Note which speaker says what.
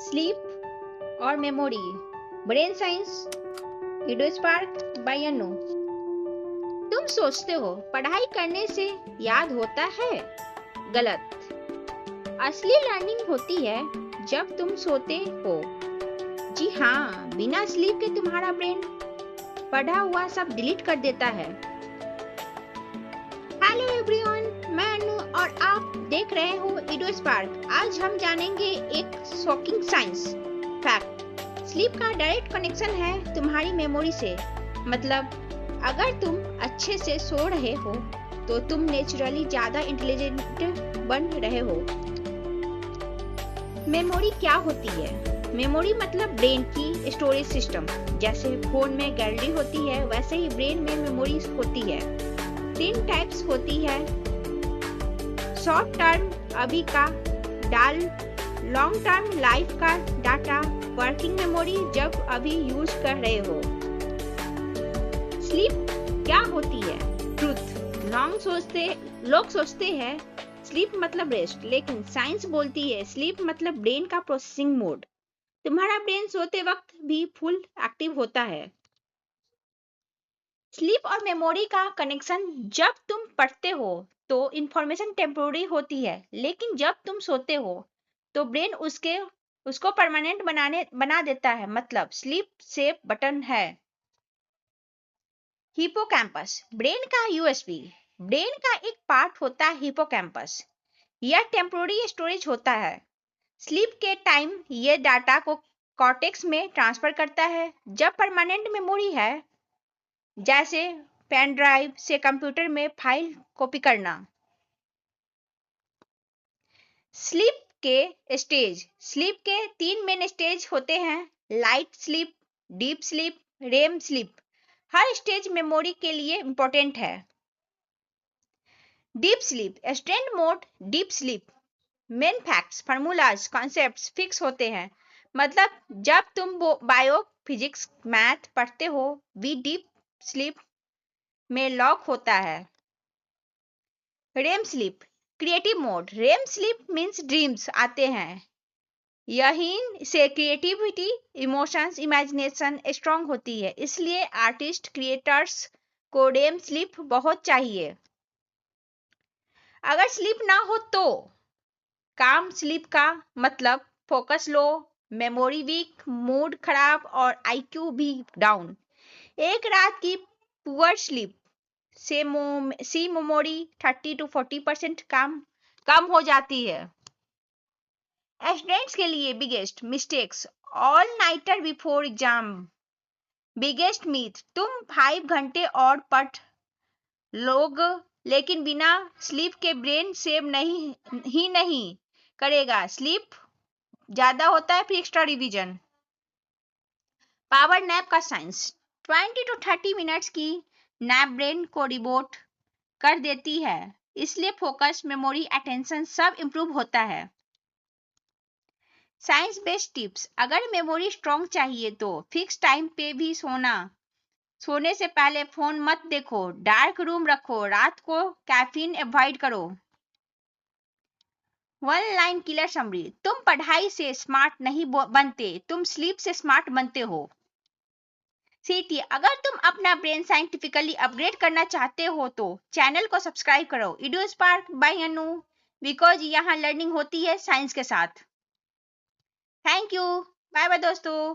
Speaker 1: Sleep और memory, brain science, ईडो spark by Anu. तुम सोचते हो पढ़ाई करने से याद होता है? गलत। असली लर्निंग होती है जब तुम सोते हो। जी हाँ, बिना स्लीप के तुम्हारा ब्रेन पढ़ा हुआ सब डिलीट कर देता है। हेलो एवरीवन, मैं अनु और आप देख रहे हो ईडो स्पार्क। आज हम जानेंगे एक शॉकिंग साइंस फैक्ट। स्लीप का डायरेक्ट कनेक्शन है तुम्हारी मेमोरी से। मतलब अगर तुम अच्छे से सो रहे हो तो तुम नेचुरली ज्यादा इंटेलिजेंट बन रहे हो। मेमोरी क्या होती है? मेमोरी मतलब ब्रेन की स्टोरेज सिस्टम। जैसे फोन में गैलरी होती है, वैसे ही ब्रेन में मेमोरी होती है। 3 टाइप्स होती है। शॉर्ट टर्म अभी का डाल, लॉन्ग टर्म लाइफ का डाटा, वर्किंग मेमोरी जब अभी यूज कर रहे हो। स्लीप क्या होती है? ट्रुथ। लोग सोचते हैं स्लीप मतलब रेस्ट, लेकिन साइंस बोलती है स्लीप मतलब ब्रेन का प्रोसेसिंग मोड। तुम्हारा ब्रेन सोते वक्त भी फुल एक्टिव होता है। स्लीप और मेमोरी का कनेक्शन, जब तुम पढ़ते हो तो इंफॉर्मेशन टेम्पोररी होती है, लेकिन जब तुम सोते हो तो ब्रेन उसको परमानेंट बना देता है। मतलब स्लीप सेव बटन है। हिपोकैम्पस, ब्रेन का यूएसबी। ब्रेन का एक पार्ट होता है हिपोकैम्पस। यह टेम्पोररी स्टोरेज होता है। स्लीप के टाइम ये डाटा को कॉर्टेक्स में ट्रांसफर करता है। जब परमानेंट मेमोरी है, जैसे पेन ड्राइव से कंप्यूटर में फाइल कॉपी करना। स्लीप के 3 मेन स्टेज होते हैं। Light sleep, deep sleep, REM sleep. हर स्टेज मेमोरी के लिए इंपॉर्टेंट है। Deep sleep, strand mode, deep sleep. Main facts, formulas, concepts fix होते हैं। मतलब जब तुम बायो, फिजिक्स, मैथ पढ़ते हो, वी डीप स्लीप में लॉक होता है। REM sleep, creative mode. REM sleep means dreams आते हैं। यहीं से क्रिएटिविटी, इमोशंस, इमेजिनेशन स्ट्रांग होती है। इसलिए आर्टिस्ट, क्रिएटर्स को रेम स्लीप बहुत चाहिए। अगर स्लीप ना हो तो काम स्लीप का मतलब focus low, memory weak, mood खराब और आईक्यू भी डाउन। एक रात की पुअर स्लीप से मेमोरी 30 to 40% कम हो जाती है। स्टूडेंट्स के लिए biggest mistakes, all nighter before exam. Biggest myth, तुम 5 घंटे और पढ़ लोग, लेकिन बिना स्लीप के ब्रेन सेव नहीं करेगा। स्लीप ज्यादा होता है फिर एक्स्ट्रा रिवीजन। पावर नैप का साइंस, 20 to 30 मिनट्स की नैप ब्रेन को रिबोट कर देती है। इसलिए फोकस, मेमोरी, अटेंशन सब इंप्रूव होता है। साइंस बेस्ड टिप्स, अगर मेमोरी स्ट्रॉन्ग चाहिए तो फिक्स टाइम पे भी सोने से पहले फोन मत देखो, डार्क रूम रखो, रात को कैफीन अवॉइड करो। 1 लाइन किलर समरी, तुम पढ़ाई से स्मार्ट नहीं बनते, तुम स्लीप से स्मार्ट बनते हो। सीटी, अगर तुम अपना ब्रेन साइंटिफिकली अपग्रेड करना चाहते हो तो चैनल को सब्सक्राइब करो। ईडो स्पार्क बाय अनु, बिकॉज यहाँ लर्निंग होती है साइंस के साथ। थैंक यू, बाय बाय दोस्तों।